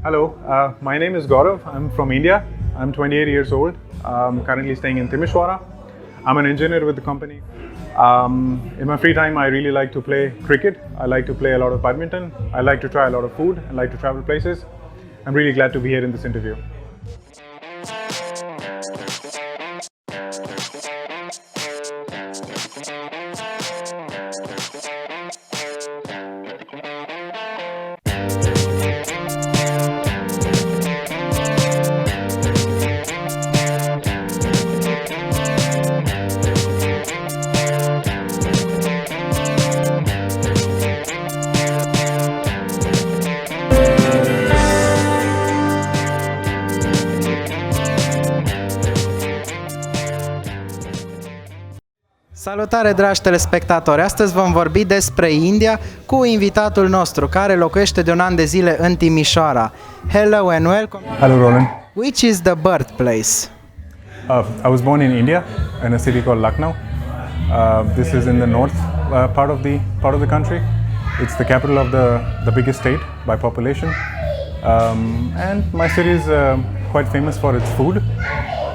Hello, my name is Gaurav. I'm from India. I'm 28 years old. I'm currently staying in Timisoara. I'm an engineer with the company. In my free time, I really like to play cricket. I like to play a lot of badminton. I like to try a lot of food. I like to travel places. I'm really glad to be here in this interview. Salutare, dragi telespectatori! Astăzi vom vorbi despre India cu invitatul nostru care locuiește de un an de zile în Timișoara. Hello and welcome. Hello, Roland. Which is the birthplace? I was born in India, in a city called Lucknow. This is in the north part of the country. It's the capital of the biggest state by population, and my city is quite famous for its food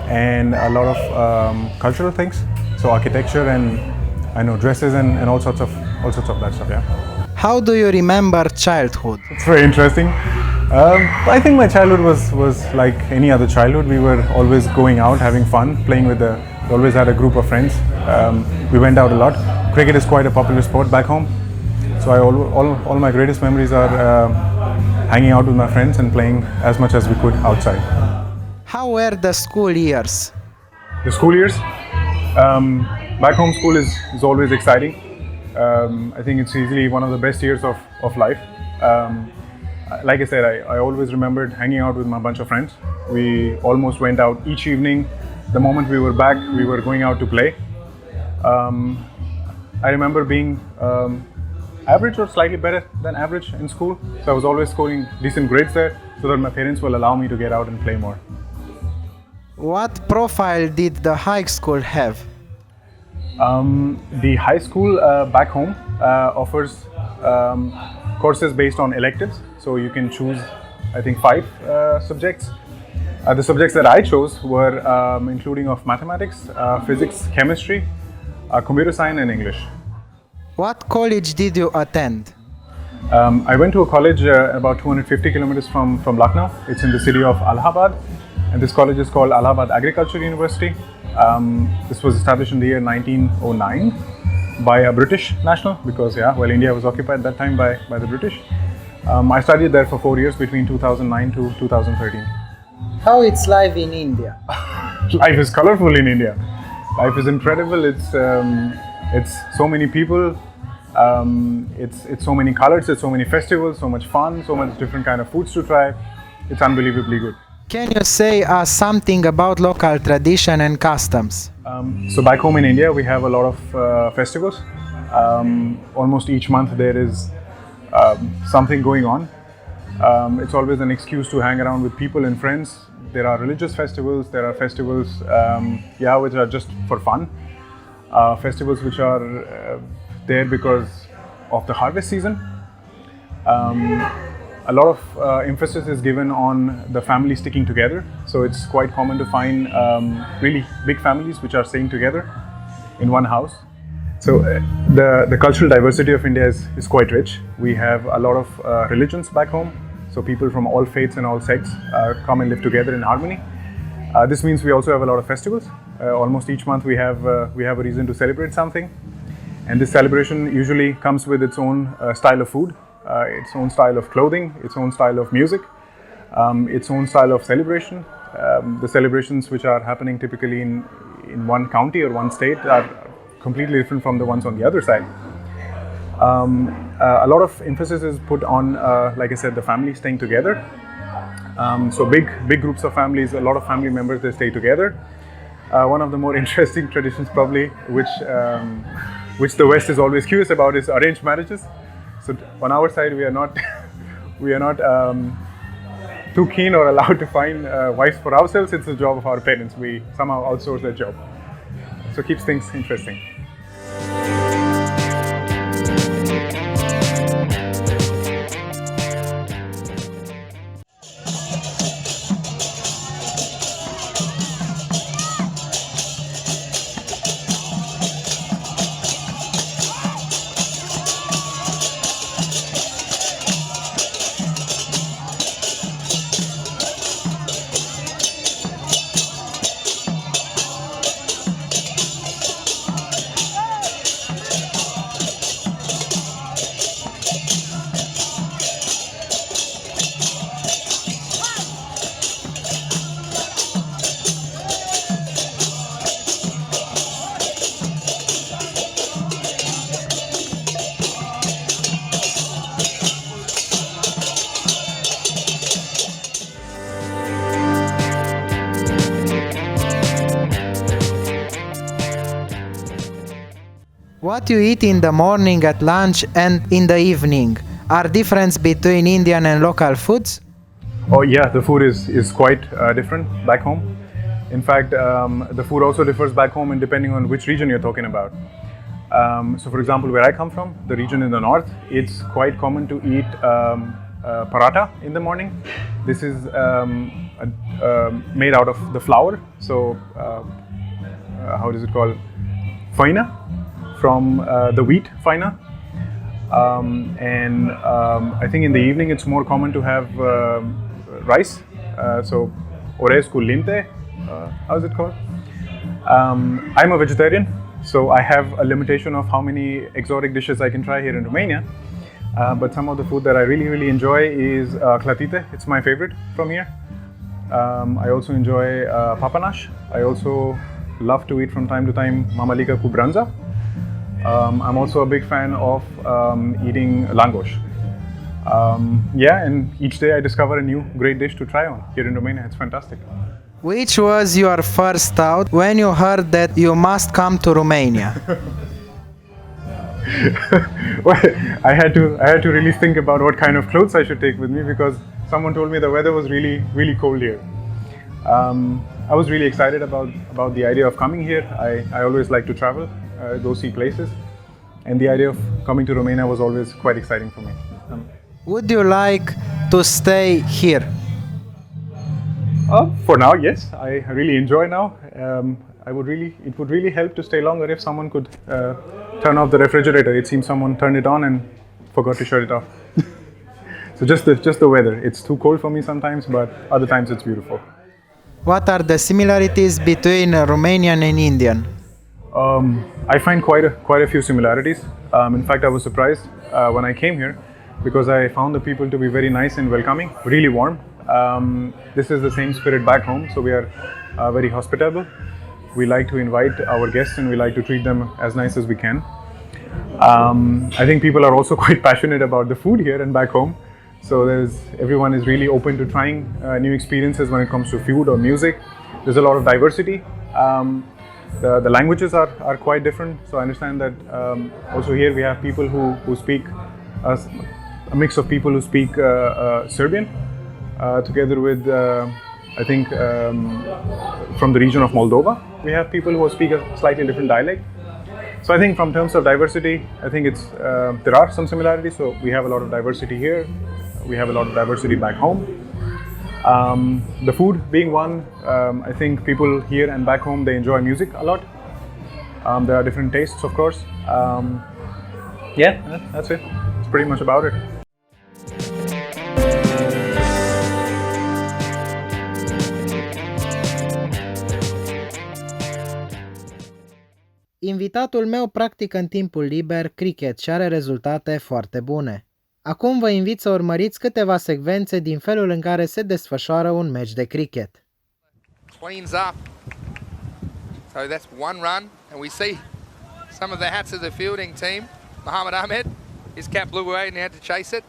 and a lot of cultural things. So architecture and I know dresses and all sorts of that stuff. Yeah. How do you remember childhood? It's very interesting. I think my childhood was like any other childhood. We were always going out, having fun, playing with we always had a group of friends. We went out a lot. Cricket is quite a popular sport back home. So all my greatest memories are hanging out with my friends and playing as much as we could outside. How were the school years? The school years? Back home school is always exciting. I think it's easily one of the best years of life. Like I said, I always remembered hanging out with my bunch of friends. We almost went out each evening. The moment we were back, we were going out to play. I remember being average or slightly better than average in school. So I was always scoring decent grades there so that my parents will allow me to get out and play more. What profile did the high school have? The high school back home offers courses based on electives, so you can choose, I think, 5 subjects. The subjects that I chose were including of mathematics, physics, chemistry, computer science and English. What college did you attend? I went to a college about 250 kilometers from Lucknow. It's in the city of Allahabad. And this college is called Allahabad Agricultural University. This was established in the year 1909 by a British national because, India was occupied at that time by the British. I studied there for 4 years between 2009 to 2013. How it's life in India? Life is colorful in India. Life is incredible. It's so many people. It's so many colors. It's so many festivals. So much fun. So much different kind of foods to try. It's unbelievably good. Can you say something about local tradition and customs? So back home in India, we have a lot of festivals. Almost each month there is something going on. It's always an excuse to hang around with people and friends. There are religious festivals. There are festivals, which are just for fun. Festivals which are there because of the harvest season. A lot of emphasis is given on the family sticking together. So it's quite common to find really big families which are staying together in one house. So the cultural diversity of India is quite rich. We have a lot of religions back home. So people from all faiths and all sects come and live together in harmony. This means we also have a lot of festivals. Almost each month we have a reason to celebrate something. And this celebration usually comes with its own style of food. Its own style of clothing, its own style of music, its own style of celebration. The celebrations which are happening typically in one county or one state are completely different from the ones on the other side. A lot of emphasis is put on, like I said, the family staying together. So big groups of families, a lot of family members, they stay together. One of the more interesting traditions probably, which the West is always curious about, is arranged marriages. So on our side, we are not too keen or allowed to find wives for ourselves. It's the job of our parents. We somehow outsource that job. So it keeps things interesting. What you eat in the morning, at lunch and in the evening? Are difference between Indian and local foods? Oh yeah, the food is quite different back home. In fact, the food also differs back home and depending on which region you're talking about. So for example, where I come from, the region in the north, it's quite common to eat paratha in the morning. This is made out of the flour. So how is it called? Faina, from the wheat faina. I think in the evening it's more common to have rice. So orez cu linte. How is it called? I'm a vegetarian, so I have a limitation of how many exotic dishes I can try here in Romania. But some of the food that I really enjoy is clatite. It's my favorite from here. I also enjoy papanash. I also love to eat from time to time mamalica cu branza. I'm also a big fan of eating langosh. Yeah, and each day I discover a new great dish to try on here in Romania. It's fantastic. Which was your first thought when you heard that you must come to Romania? Well, I had to really think about what kind of clothes I should take with me because someone told me the weather was really cold here. I was really excited about the idea of coming here. I always like to travel, go see places, and the idea of coming to Romania was always quite exciting for me. Would you like to stay here? For now, yes. I really enjoy now. It would really help to stay longer if someone could turn off the refrigerator. It seems someone turned it on and forgot to shut it off. So just the weather. It's too cold for me sometimes, but other times it's beautiful. What are the similarities between Romanian and Indian? I find quite a few similarities. In fact, I was surprised when I came here because I found the people to be very nice and welcoming, really warm. This is the same spirit back home, so we are very hospitable. We like to invite our guests and we like to treat them as nice as we can. I think people are also quite passionate about the food here and back home. So everyone is really open to trying new experiences when it comes to food or music. There's a lot of diversity. The languages are quite different. So I understand that also here we have people who speak, a mix of people who speak Serbian, together with I think from the region of Moldova, we have people who speak a slightly different dialect. So I think from terms of diversity, I think there are some similarities. So we have a lot of diversity here. We have a lot of diversity back home. The food being one, I think people here and back home, they enjoy music a lot. There are different tastes, of course. Yeah, that's it. It's pretty much about it. Invitatul meu practică în timpul liber cricket și are rezultate foarte bune. Acum vă invit să urmăriți câteva secvențe din felul în care se desfășoară un meci de cricket. Cleans up. So that's one run, and we see some of the hats of the fielding team. Mohammed Ahmed, his cap blew away and he had to chase it.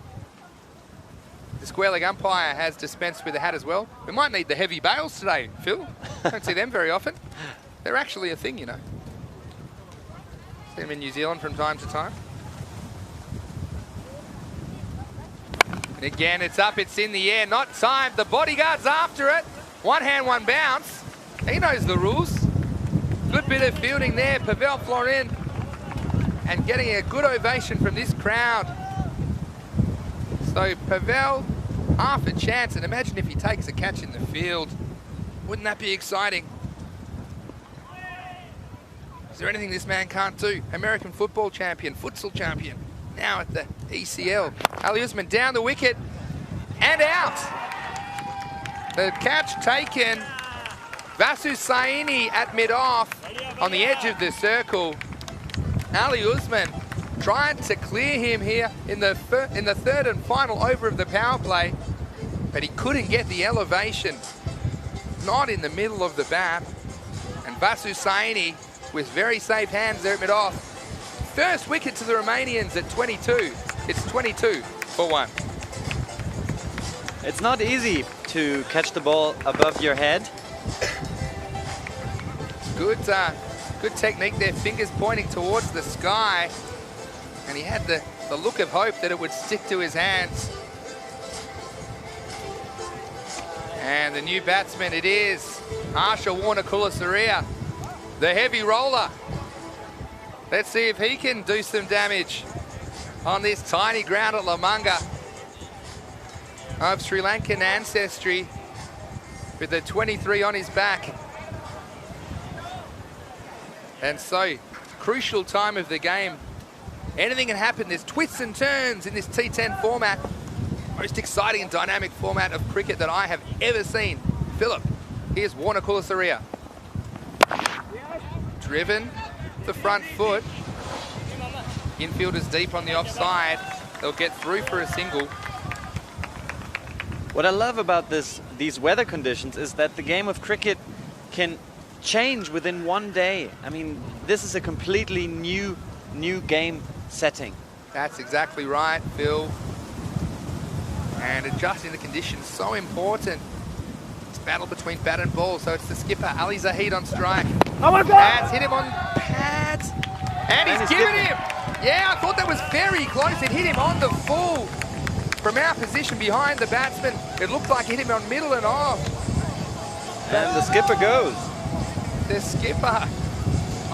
The square leg umpire has dispensed with the hat as well. We might need the heavy bails today, Phil. Don't see them very often. They're actually a thing, you know. See them in New Zealand from time to time. And again, it's up, it's in the air, not timed. The bodyguard's after it. One hand, one bounce. He knows the rules. Good bit of fielding there, Pavel Florin. And getting a good ovation from this crowd. So Pavel, half a chance, and imagine if he takes a catch in the field. Wouldn't that be exciting? Is there anything this man can't do? American football champion, futsal champion, now at the ECL. Ali Usman down the wicket and out. The catch taken. Vasu Saini at mid-off on the edge of the circle. Ali Usman trying to clear him here in the third and final over of the power play, but he couldn't get the elevation. Not in the middle of the bat. And Vasu Saini with very safe hands there at mid-off. First wicket to the Romanians at 22. It's 22 for 1. It's not easy to catch the ball above your head. Good Good technique there, fingers pointing towards the sky. And he had the look of hope that it would stick to his hands. And the new batsman it is, Harsha Warner-Kulasuriya, the heavy roller. Let's see if he can do some damage on this tiny ground at Lamanga. Of Sri Lankan ancestry, with the 23 on his back. And so, crucial time of the game. Anything can happen. There's twists and turns in this T10 format. Most exciting and dynamic format of cricket that I have ever seen. Philip, here's Warner-Kulasuriya. Driven the front foot. Infielders deep on the offside. They'll get through for a single. What I love about these weather conditions is that the game of cricket can change within one day. I mean, this is a completely new game setting. That's exactly right, Phil. And adjusting the conditions, so important. It's battle between bat and ball, so it's the skipper, Ali Zahid on strike. Oh my God! Pads hit him on pads. And he's given him. Yeah, I thought that was very close. It hit him on the full. From our position behind the batsman, it looked like it hit him on middle and off. And the skipper goes. The skipper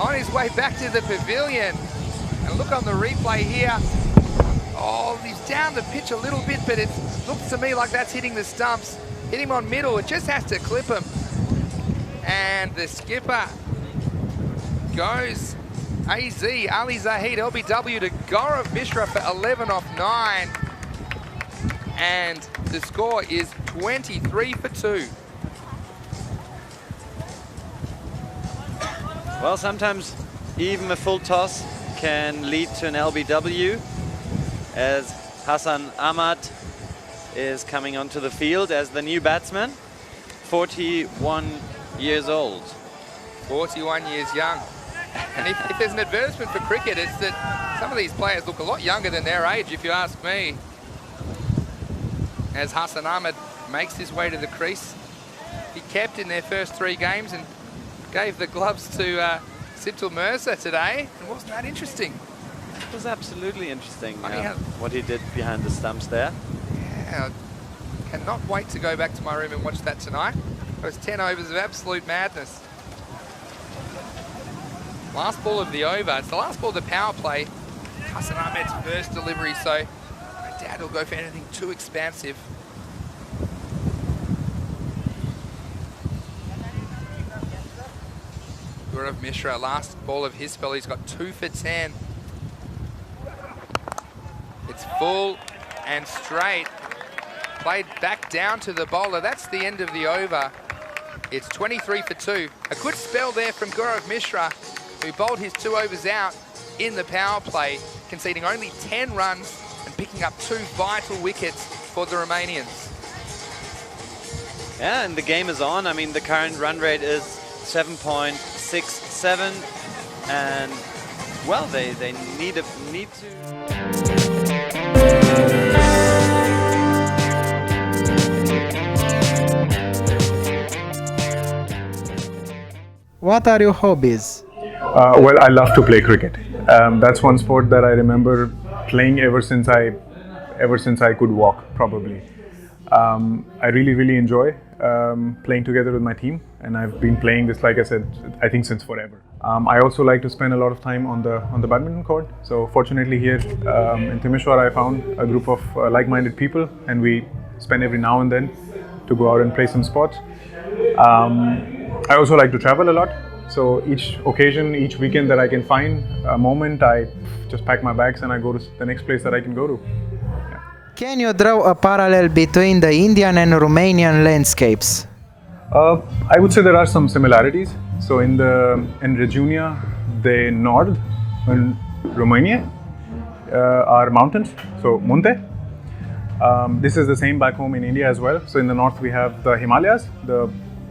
on his way back to the pavilion. And look on the replay here. Oh, he's down the pitch a little bit, but it looks to me like that's hitting the stumps. Hit him on middle, it just has to clip him. And the skipper goes AZ, Ali Zahid, LBW to Gaurav Mishra for 11 off 9. And the score is 23 for 2. Well, sometimes even a full toss can lead to an LBW, as Hassan Ahmad is coming onto the field as the new batsman, 41 years old. 41 years young. And if there's an advertisement for cricket, it's that some of these players look a lot younger than their age, if you ask me. As Hassan Ahmad makes his way to the crease. He kept in their first 3 games and gave the gloves to Siptul Mirza today. And wasn't that interesting? It was absolutely interesting Funny what he did behind the stumps there. Yeah, I cannot wait to go back to my room and watch that tonight. It was 10 overs of absolute madness. Last ball of the over. It's the last ball of the power play. Hassan Ahmed's first delivery, so I doubt he'll go for anything too expansive. Gaurav Mishra, last ball of his spell, he's got 2 for 10. It's full and straight. Played back down to the bowler. That's the end of the over. It's 23 for 2. A good spell there from Gaurav Mishra, who bowled his 2 overs out in the power play, conceding only 10 runs and picking up 2 vital wickets for the Romanians. Yeah, and the game is on. I mean, the current run rate is 7.67, and well, they need to. What are your hobbies? Well, I love to play cricket. That's one sport that I remember playing ever since I could walk, probably. I really enjoy playing together with my team, and I've been playing this, like I said, I think since forever. I also like to spend a lot of time on the badminton court. So fortunately here in Timișoara, I found a group of like-minded people, and we spend every now and then to go out and play some sports. I also like to travel a lot. So each occasion, each weekend that I can find a moment, I just pack my bags and I go to the next place that I can go to. Yeah. Can you draw a parallel between the Indian and Romanian landscapes? I would say there are some similarities. So in Regiunea de Nord, in Romania, are mountains, so munte. This is the same back home in India as well. So in the north we have the Himalayas,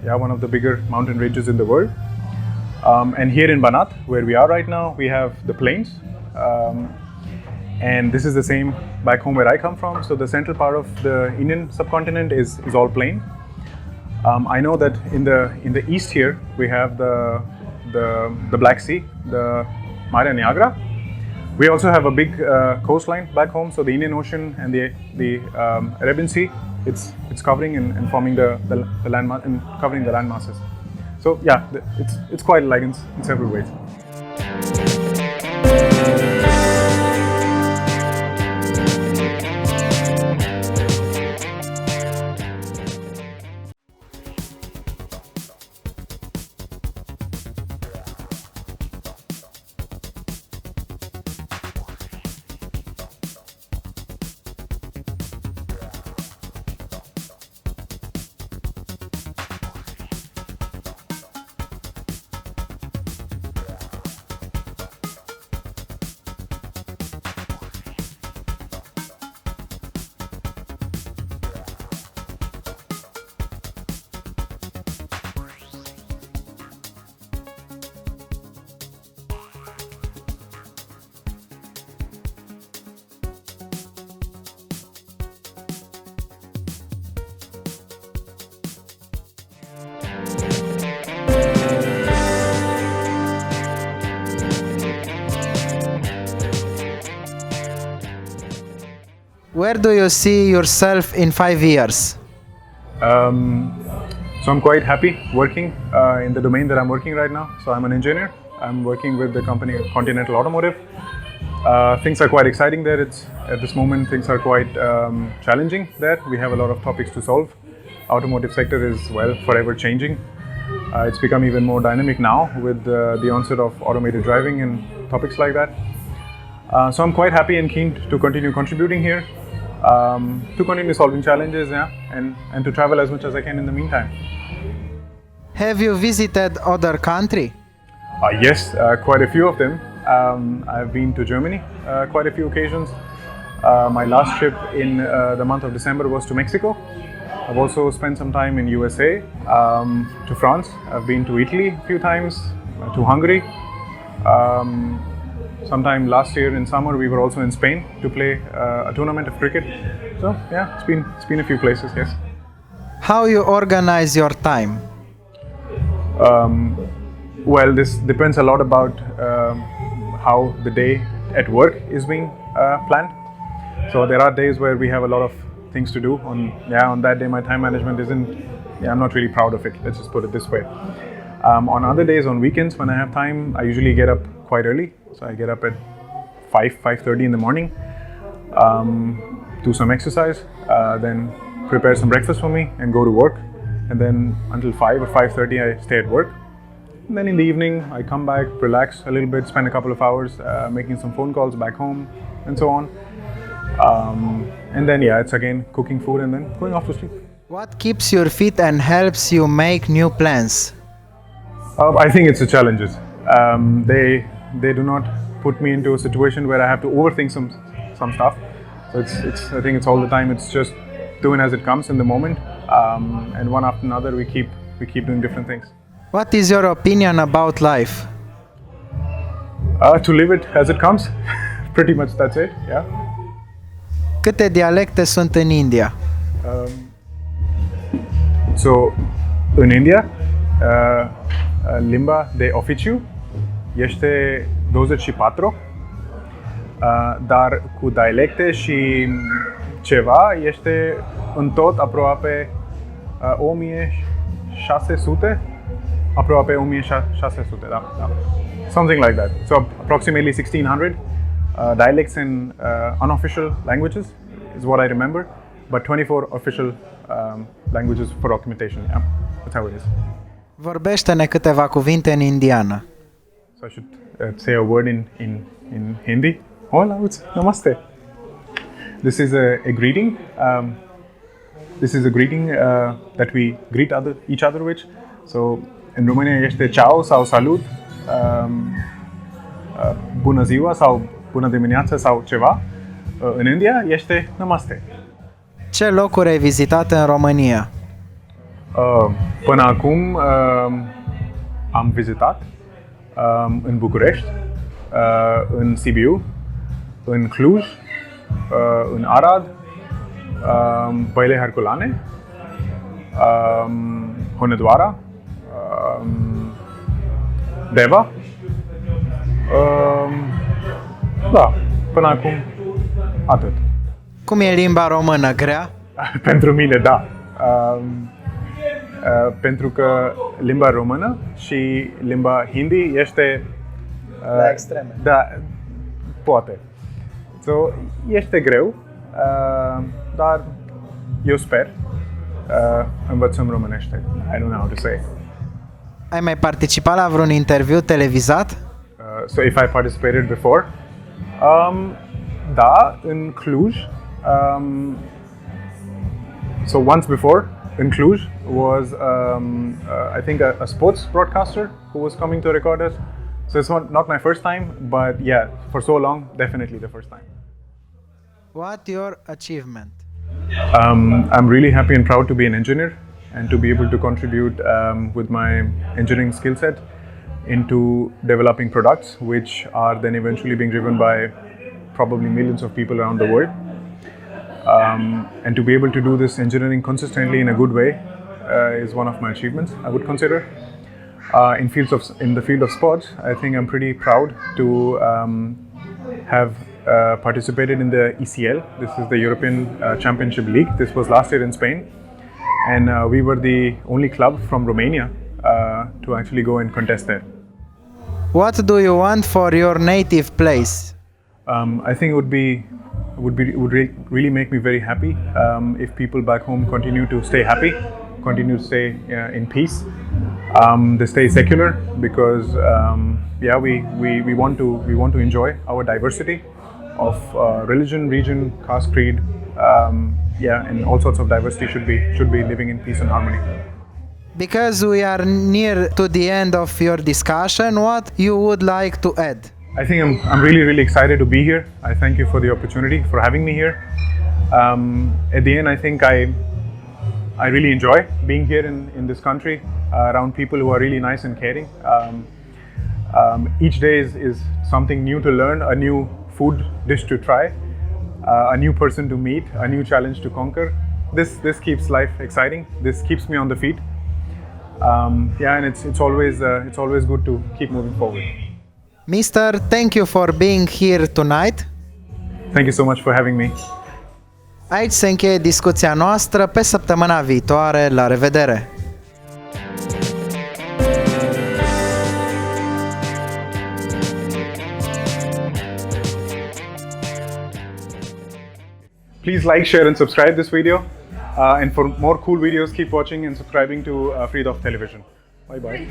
one of the bigger mountain ranges in the world. And here in Banat, where we are right now, we have the plains. And this is the same back home where I come from. So the central part of the Indian subcontinent is all plain. I know that in the east here, we have the the Black Sea, the Marea Neagră. We also have a big coastline back home, so the Indian Ocean and the Arabian Sea. It's covering and forming the land and covering the land masses. So yeah, it's quite alike in several ways. Where do you see yourself in 5 years? So I'm quite happy working in the domain that I'm working right now. So I'm an engineer. I'm working with the company Continental Automotive. Things are quite exciting there. At this moment things are quite challenging there. We have a lot of topics to solve. Automotive sector is forever changing. It's become even more dynamic now with the onset of automated driving and topics like that. So I'm quite happy and keen to continue contributing here, to continue solving challenges, and to travel as much as I can in the meantime. Have you visited other country? Yes, quite a few of them. I've been to Germany quite a few occasions. My last trip in the month of December was to Mexico. I've also spent some time in USA, to France. I've been to Italy a few times, to Hungary. Sometime last year in summer we were also in Spain to play a tournament of cricket. So yeah, it's been a few places, yes. How you organize your time? Well, this depends a lot about how the day at work is being planned. So there are days where we have a lot of things to do. On that day my time management isn't, I'm not really proud of it, let's just put it this way. On other days, on weekends when I have time, I usually get up quite early. So I get up at 5:30 in the morning, do some exercise, then prepare some breakfast for me and go to work. And then until 5 or 5:30 I stay at work. And then in the evening I come back, relax a little bit, spend a couple of hours making some phone calls back home and so on. And then it's again cooking food and then going off to sleep. What keeps you fit and helps you make new plans? I think it's the challenges. They do not put me into a situation where I have to overthink some stuff. So I think it's all the time. It's just doing as it comes in the moment, and one after another we keep doing different things. What is your opinion about life? To live it as it comes. Pretty much that's it. Yeah. Câte dialecte sunt în India? So în India, limba de oficiu este 24, dar cu dialecte și ceva este în tot aproape 1600, aproape 1600, da. Something like that. So approximately 1600 dialects and unofficial languages is what I remember, but 24 official languages for documentation. Yeah, that's how it is. Vorbește-ne câteva cuvinte în indiană. So I should say a word in Hindi. Hola, namaste. This is a greeting. This is a greeting that we greet each other with. So in Romania este ciao sau salut, bună ziua sau bună dimineața sau ceva. În India este namaste. Ce locuri ai vizitat în România? Până acum am vizitat în București, în Sibiu, în Cluj, în Arad, Păile Herculane, Hunedoara, Deva. Da, până acum atât. Cum e limba română? Grea? Pentru mine, da. Pentru că limba română și limba hindi este... La extreme. Da, poate. So, este greu, dar eu sper învățăm românește. I don't know how to say. Ai mai participat la vreun interviu televizat? So if I participated before? Da, în Cluj. So once before in Cluj was I think a sports broadcaster who was coming to record us. So it's not my first time, but yeah, for so long, definitely the first time. What your achievement? I'm really happy and proud to be an engineer and to be able to contribute with my engineering skill set into developing products which are then eventually being driven by probably millions of people around the world. And to be able to do this engineering consistently in a good way is one of my achievements, I would consider. In the field of sports, I think I'm pretty proud to have participated in the ECL. This is the European Championship League. This was last year in Spain, and we were the only club from Romania to actually go and contest there. What do you want for your native place? I think it would really make me very happy if people back home continue to stay happy, continue to stay in peace. They stay secular because we want to enjoy our diversity of religion, region, caste, creed, and all sorts of diversity should be living in peace and harmony. Because we are near to the end of your discussion, what you would like to add? I think I'm really excited to be here. I thank you for the opportunity, for having me here. At the end, I think I really enjoy being here in this country around people who are really nice and caring. Each day is something new to learn, a new food dish to try, a new person to meet, a new challenge to conquer. This keeps life exciting. This keeps me on the feet. And it's always good to keep moving forward. Mister, thank you for being here tonight. Thank you so much for having me. Aici se încheie discuția noastră. Pe săptămâna viitoare, la revedere! Please like, share and subscribe this video. And for more cool videos, keep watching and subscribing to Freidorf Television. Bye bye.